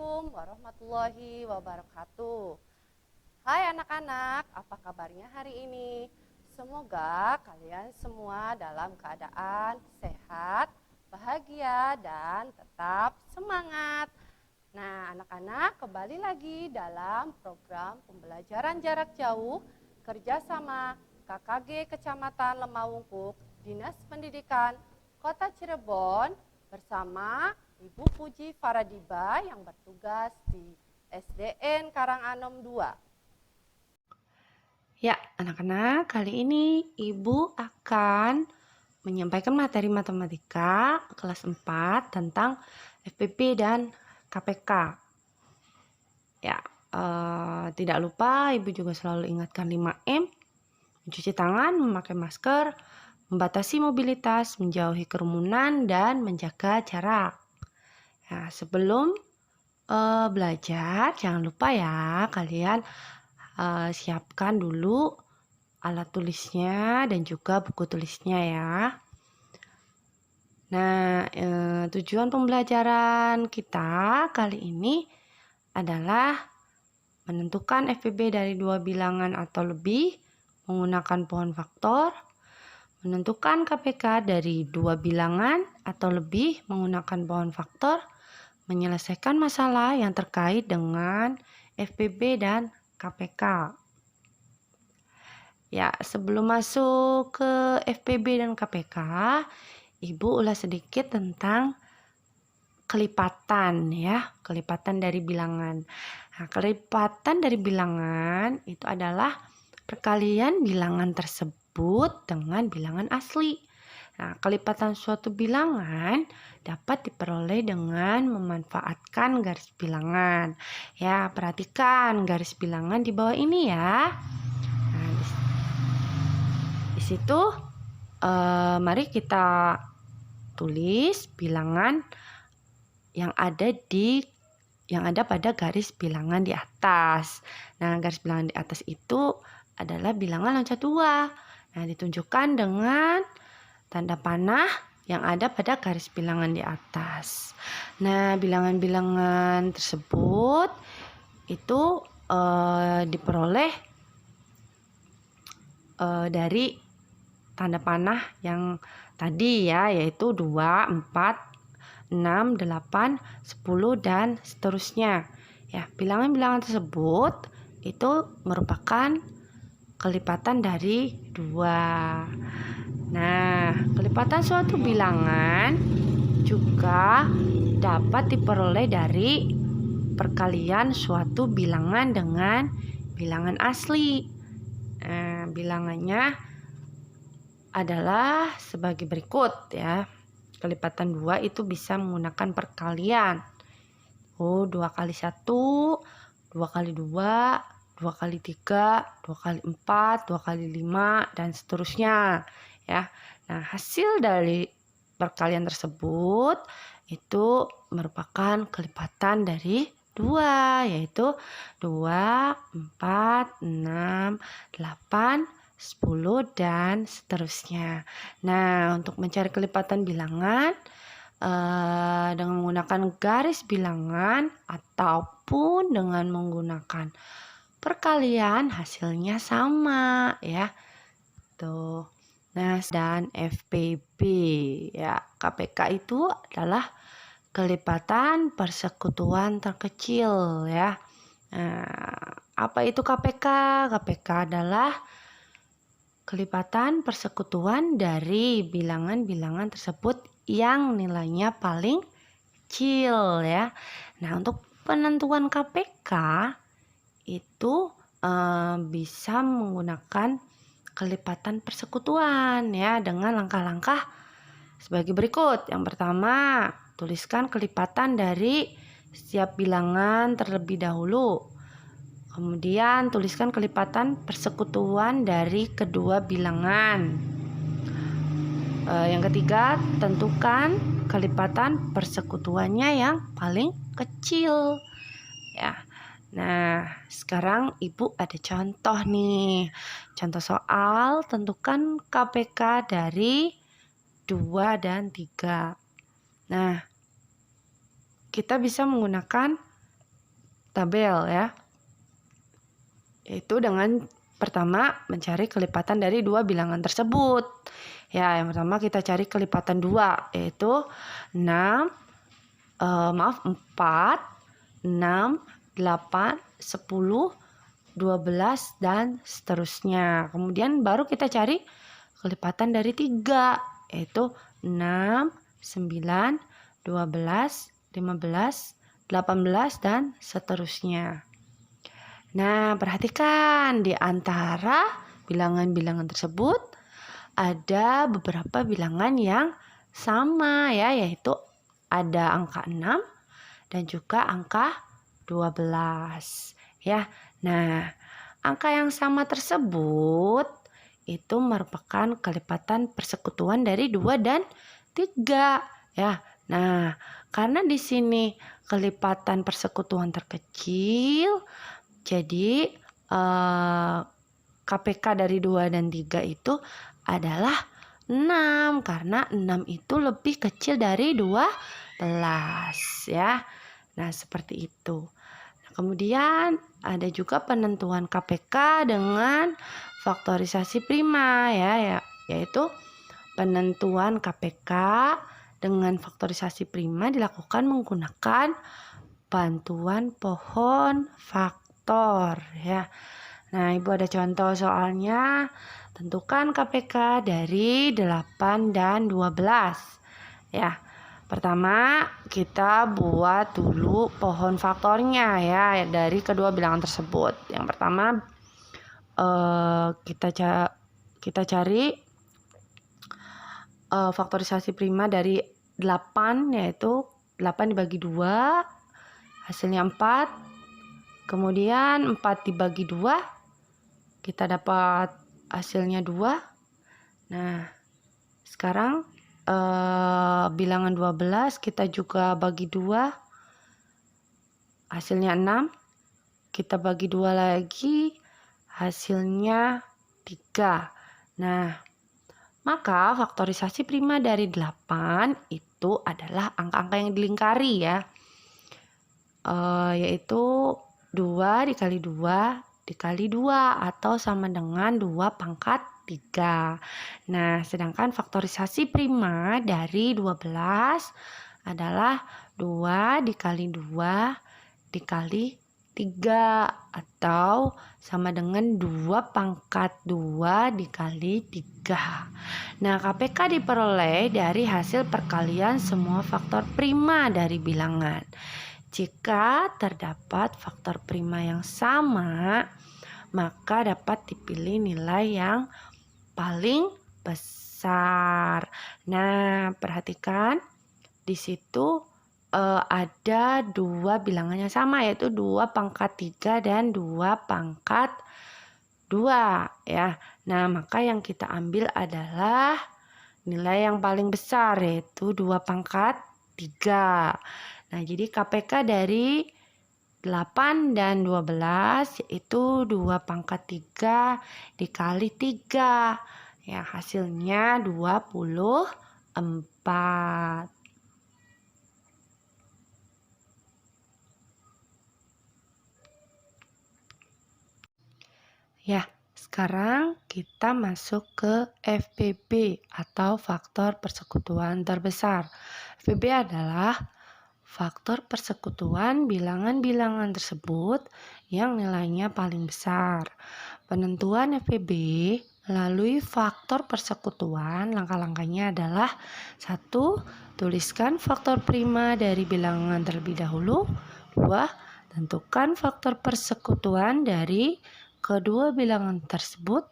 Assalamualaikum warahmatullahi wabarakatuh. Hai anak-anak, apa kabarnya hari ini? Semoga kalian semua dalam keadaan sehat, bahagia, dan tetap semangat. Nah, anak-anak kembali lagi dalam program pembelajaran jarak jauh kerjasama KKG Kecamatan Lemawungkuk, Dinas Pendidikan Kota Cirebon bersama Ibu Puji Faradiba yang bertugas di SDN Karanganom 2. Ya, anak-anak, kali ini Ibu akan menyampaikan materi matematika kelas 4 tentang FPP dan KPK. Ya, tidak lupa Ibu juga selalu ingatkan 5M, mencuci tangan, memakai masker, membatasi mobilitas, menjauhi kerumunan, dan menjaga jarak. Nah, sebelum belajar, jangan lupa ya kalian siapkan dulu alat tulisnya dan juga buku tulisnya ya. Nah, tujuan pembelajaran kita kali ini adalah menentukan FPB dari dua bilangan atau lebih menggunakan pohon faktor, menentukan KPK dari dua bilangan atau lebih menggunakan pohon faktor, menyelesaikan masalah yang terkait dengan FPB dan KPK. Ya, sebelum masuk ke FPB dan KPK, Ibu ulas sedikit tentang kelipatan ya, kelipatan dari bilangan. Nah, kelipatan dari bilangan itu adalah perkalian bilangan tersebut dengan bilangan asli. Nah, kelipatan suatu bilangan dapat diperoleh dengan memanfaatkan garis bilangan. Ya, perhatikan garis bilangan di bawah ini ya. Nah, di situ mari kita tulis bilangan yang ada pada garis bilangan di atas. Nah, garis bilangan di atas itu adalah bilangan loncat 2. Nah, ditunjukkan dengan tanda panah yang ada pada garis bilangan di atas. Nah, bilangan-bilangan tersebut itu diperoleh dari tanda panah yang tadi ya, yaitu 2, 4, 6, 8, 10, dan seterusnya. Ya, bilangan-bilangan tersebut itu merupakan kelipatan dari 2. Nah, kelipatan suatu bilangan juga dapat diperoleh dari perkalian suatu bilangan dengan bilangan asli. Nah, bilangannya adalah sebagai berikut ya. Kelipatan 2 itu bisa menggunakan perkalian. 2 kali 1, 2 kali 2, 2 kali 3, 2 kali 4, 2 kali 5, dan seterusnya ya. Nah, hasil dari perkalian tersebut itu merupakan kelipatan dari 2, yaitu 2, 4, 6, 8, 10, dan seterusnya. Nah, untuk mencari kelipatan bilangan dengan menggunakan garis bilangan ataupun dengan menggunakan perkalian hasilnya sama ya. Tuh. Nah, dan FPB ya, KPK itu adalah kelipatan persekutuan terkecil ya. Nah, apa itu KPK? KPK adalah kelipatan persekutuan dari bilangan-bilangan tersebut yang nilainya paling kecil ya. Nah, untuk penentuan KPK itu bisa menggunakan kelipatan persekutuan ya dengan langkah-langkah sebagai berikut. Yang pertama, tuliskan kelipatan dari setiap bilangan terlebih dahulu. Kemudian tuliskan kelipatan persekutuan dari kedua bilangan. Yang ketiga, tentukan kelipatan persekutuannya yang paling kecil. Ya. Nah, sekarang Ibu ada contoh nih. Contoh soal, tentukan KPK dari 2 dan 3. Nah, kita bisa menggunakan tabel ya. Yaitu dengan pertama mencari kelipatan dari dua bilangan tersebut. Ya, yang pertama kita cari kelipatan 2, yaitu 4, 6, 8, 10, 12, dan seterusnya. Kemudian baru kita cari kelipatan dari 3, yaitu 6, 9, 12, 15, 18, dan seterusnya. Nah, perhatikan di antara bilangan-bilangan tersebut ada beberapa bilangan yang sama ya, yaitu ada angka 6 dan juga angka 12 ya. Nah, angka yang sama tersebut itu merupakan kelipatan persekutuan dari 2 dan 3 ya. Nah, karena di sini kelipatan persekutuan terkecil, jadi KPK dari 2 dan 3 itu adalah 6 karena 6 itu lebih kecil dari 12 ya. Nah, seperti itu. Nah, kemudian ada juga penentuan KPK dengan faktorisasi prima ya, yaitu penentuan KPK dengan faktorisasi prima dilakukan menggunakan bantuan pohon faktor ya. Nah, Ibu ada contoh soalnya. Tentukan KPK dari 8 dan 12 ya. Pertama, kita buat dulu pohon faktornya ya dari kedua bilangan tersebut. Yang pertama kita cari faktorisasi prima dari 8, yaitu 8 dibagi 2 hasilnya 4. Kemudian 4 dibagi 2 kita dapat hasilnya 2. Nah, sekarang bilangan 12 kita juga bagi 2 hasilnya 6. Kita bagi 2 lagi hasilnya 3. Nah, maka faktorisasi prima dari 8 itu adalah angka-angka yang dilingkari ya, yaitu 2 dikali 2 dikali 2 atau sama dengan 2 pangkat 3. Nah, sedangkan faktorisasi prima dari 12 adalah 2 dikali 2 dikali 3 atau sama dengan 2 pangkat 2 dikali 3. Nah, KPK diperoleh dari hasil perkalian semua faktor prima dari bilangan. Jika terdapat faktor prima yang sama, maka dapat dipilih nilai yang paling besar. Nah, perhatikan di situ ada 2 bilangan yang sama, yaitu 2 pangkat 3 dan 2 pangkat 2 ya. Nah, maka yang kita ambil adalah nilai yang paling besar, yaitu 2 pangkat 3. Nah, jadi KPK dari 8 dan 12 yaitu 2 pangkat 3 dikali 3. Ya, hasilnya 24. Ya, sekarang kita masuk ke FPB atau faktor persekutuan terbesar. FPB adalah faktor persekutuan bilangan-bilangan tersebut yang nilainya paling besar. Penentuan FPB melalui faktor persekutuan, langkah-langkahnya adalah 1. Tuliskan faktor prima dari bilangan terlebih dahulu. 2. Tentukan faktor persekutuan dari kedua bilangan tersebut.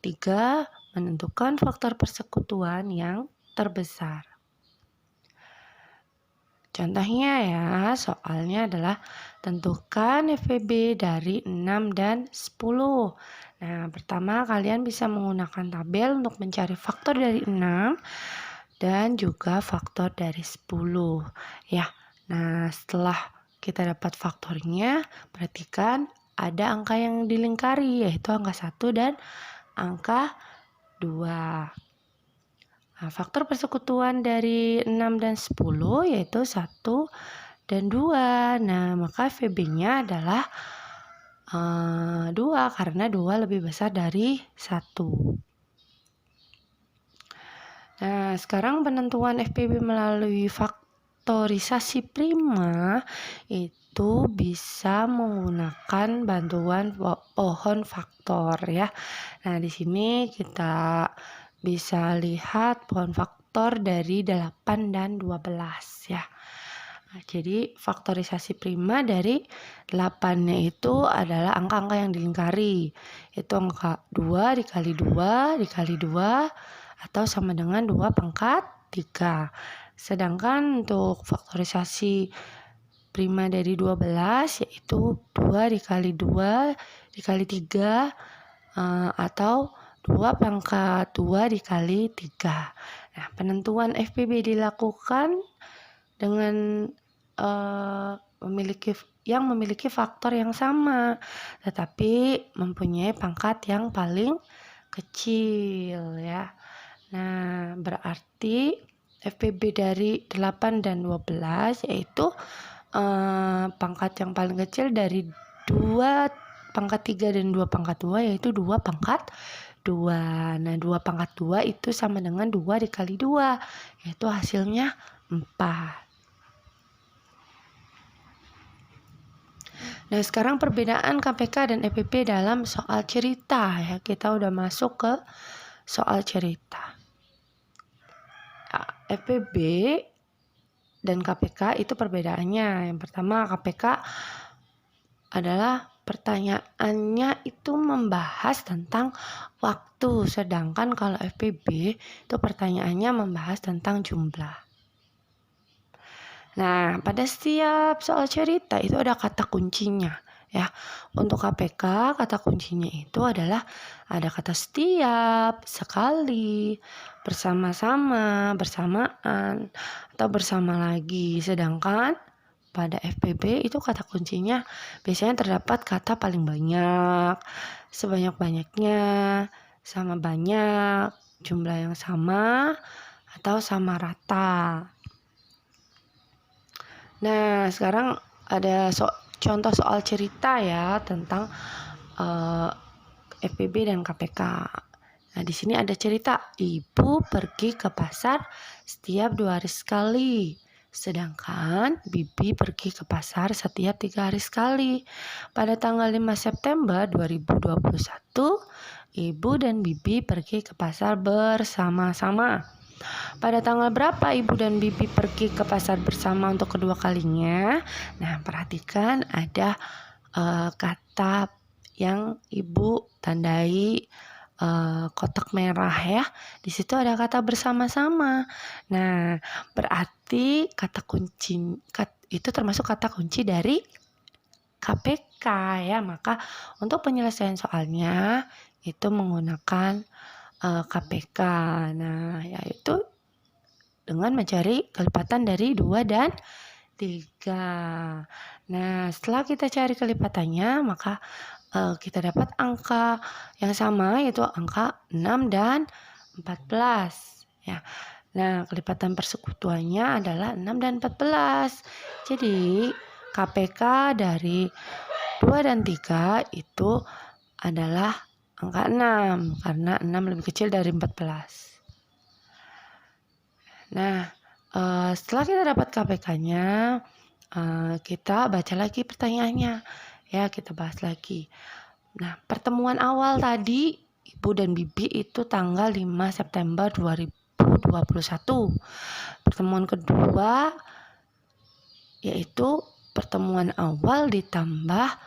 3. Menentukan faktor persekutuan yang terbesar. Contohnya ya, soalnya adalah tentukan FPB dari 6 dan 10. Nah, pertama kalian bisa menggunakan tabel untuk mencari faktor dari 6 dan juga faktor dari 10. Ya, nah setelah kita dapat faktornya, perhatikan ada angka yang dilingkari, yaitu angka 1 dan angka 2. Nah, faktor persekutuan dari 6 dan 10 yaitu 1 dan 2. Nah, maka FPB-nya adalah 2 karena 2 lebih besar dari 1. Nah, sekarang penentuan FPB melalui faktorisasi prima itu bisa menggunakan bantuan pohon faktor ya. Nah, di sini kita bisa lihat pohon faktor dari 8 dan 12 ya. Nah, jadi faktorisasi prima dari 8-nya itu adalah angka-angka yang dilingkari. Itu angka 2 dikali 2 dikali 2 atau sama dengan 2 pangkat 3. Sedangkan untuk faktorisasi prima dari 12 yaitu 2 dikali 2 dikali 3 atau 2 pangkat 2 dikali 3. Nah, penentuan FPB dilakukan dengan memiliki faktor yang sama, tetapi mempunyai pangkat yang paling kecil ya. Nah, berarti FPB dari 8 dan 12 yaitu pangkat yang paling kecil dari 2 pangkat 3 dan 2 pangkat 2 yaitu 2 pangkat 2. Nah, 2 pangkat 2 itu sama dengan 2 dikali 2 yaitu hasilnya 4. Nah, sekarang perbedaan KPK dan FPB dalam soal cerita ya. Kita udah masuk ke soal cerita. FPB dan KPK itu perbedaannya. Yang pertama, KPK adalah pertanyaannya itu membahas tentang waktu, sedangkan kalau FPB itu pertanyaannya membahas tentang jumlah. Nah, pada setiap soal cerita itu ada kata kuncinya ya. Untuk KPK kata kuncinya itu adalah ada kata setiap, sekali, bersama-sama, bersamaan, atau bersama lagi. Sedangkan pada FPB itu kata kuncinya biasanya terdapat kata paling banyak, sebanyak-banyaknya, sama banyak, jumlah yang sama, atau sama rata. Nah, sekarang ada contoh soal cerita ya tentang FPB dan KPK. Nah, di sini ada cerita ibu pergi ke pasar setiap 2 hari sekali. Sedangkan bibi pergi ke pasar setiap 3 hari sekali. Pada tanggal 5 September 2021, ibu dan bibi pergi ke pasar bersama-sama. Pada tanggal berapa ibu dan bibi pergi ke pasar bersama untuk kedua kalinya? Nah, perhatikan ada kata yang ibu tandai kotak merah ya. Di situ ada kata bersama-sama. Nah, berarti kata kunci itu termasuk kata kunci dari KPK ya. Maka untuk penyelesaian soalnya itu menggunakan KPK. Nah, yaitu dengan mencari kelipatan dari 2 dan 3. Nah, setelah kita cari kelipatannya, maka kita dapat angka yang sama yaitu angka 6 dan 14 ya. Nah, kelipatan persekutuannya adalah 6 dan 14. Jadi, KPK dari 2 dan 3 itu adalah angka 6 karena 6 lebih kecil dari 14. Nah, setelah kita dapat KPK-nya, kita baca lagi pertanyaannya. Ya, kita bahas lagi. Nah, pertemuan awal tadi ibu dan bibi itu tanggal 5 September 2021. Pertemuan kedua yaitu pertemuan awal ditambah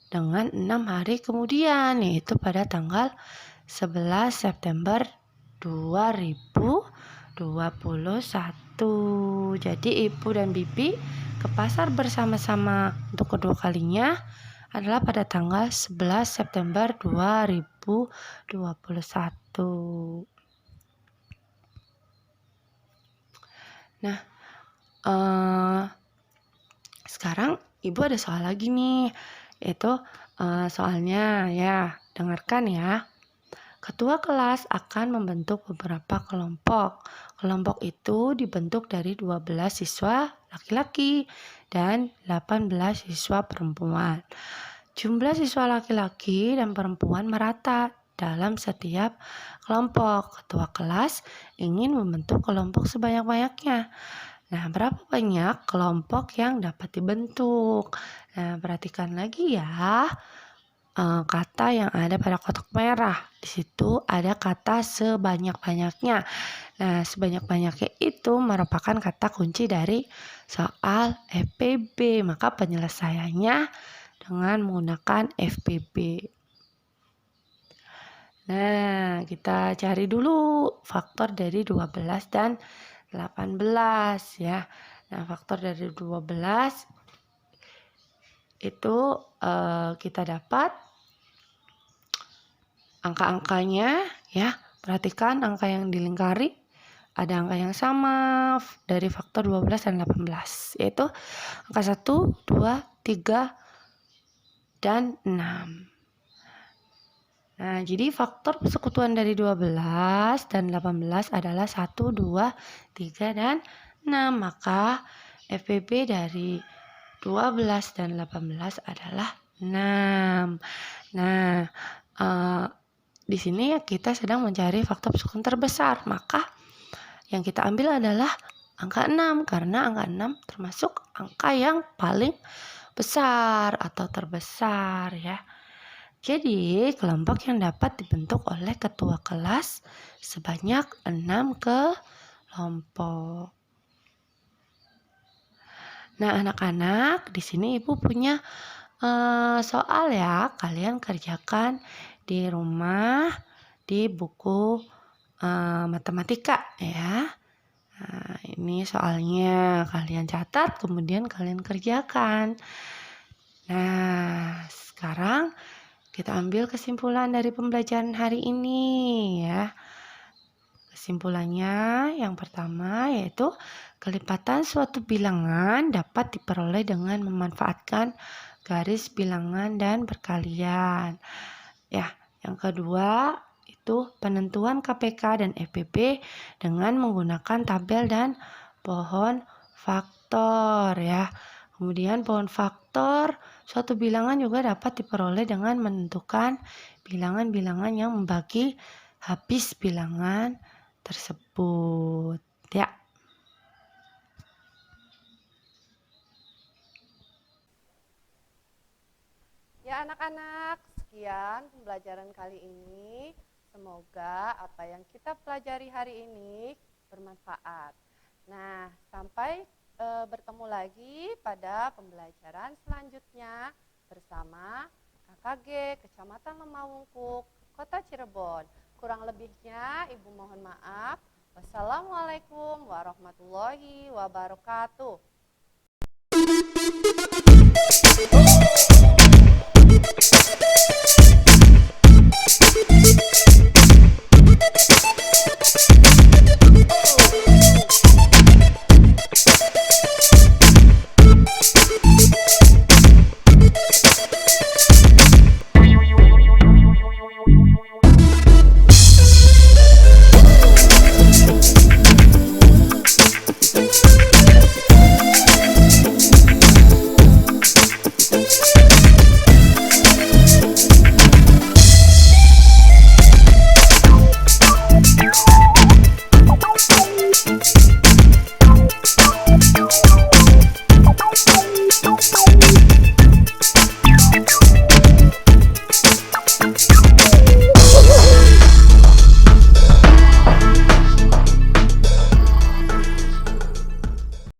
dengan 6 hari kemudian, yaitu pada tanggal 11 September 2021. Jadi ibu dan bibi ke pasar bersama-sama untuk kedua kalinya adalah pada tanggal 11 September 2021. Nah, sekarang ibu ada soal lagi nih. Itu soalnya ya, dengarkan ya. Ketua kelas akan membentuk beberapa kelompok. Kelompok itu dibentuk dari 12 siswa laki-laki dan 18 siswa perempuan. Jumlah siswa laki-laki dan perempuan merata dalam setiap kelompok. Ketua kelas ingin membentuk kelompok sebanyak-banyaknya. Nah, berapa banyak kelompok yang dapat dibentuk? Nah, perhatikan lagi ya. Kata yang ada pada kotak merah. Di situ ada kata sebanyak-banyaknya. Nah, sebanyak-banyaknya itu merupakan kata kunci dari soal FPB. Maka penyelesaiannya dengan menggunakan FPB. Nah, kita cari dulu faktor dari 12 dan 18 ya. Nah, faktor dari 12 itu kita dapat angka-angkanya ya. Perhatikan angka yang dilingkari. Ada angka yang sama dari faktor 12 dan 18, yaitu angka 1, 2, 3, dan 6. Nah, jadi faktor persekutuan dari 12 dan 18 adalah 1, 2, 3, dan 6. Maka FPB dari 12 dan 18 adalah 6. Nah, di sini kita sedang mencari faktor persekutuan terbesar. Maka yang kita ambil adalah angka 6, karena angka 6 termasuk angka yang paling besar atau terbesar ya. Jadi, kelompok yang dapat dibentuk oleh ketua kelas sebanyak 6 kelompok. Nah, anak-anak, di sini Ibu punya soal ya. Kalian kerjakan di rumah di buku matematika ya. Nah, ini soalnya kalian catat, kemudian kalian kerjakan. Nah, sekarang kita ambil kesimpulan dari pembelajaran hari ini ya. Kesimpulannya yang pertama yaitu kelipatan suatu bilangan dapat diperoleh dengan memanfaatkan garis bilangan dan perkalian. Ya, yang kedua itu penentuan KPK dan FPB dengan menggunakan tabel dan pohon faktor ya. Kemudian pohon faktor suatu bilangan juga dapat diperoleh dengan menentukan bilangan-bilangan yang membagi habis bilangan tersebut ya. Ya anak-anak, sekian pembelajaran kali ini. Semoga apa yang kita pelajari hari ini bermanfaat. Nah, sampai bertemu lagi pada pembelajaran selanjutnya bersama KKG Kecamatan Lemawungkuk, Kota Cirebon. Kurang lebihnya Ibu mohon maaf. Wassalamualaikum warahmatullahi wabarakatuh.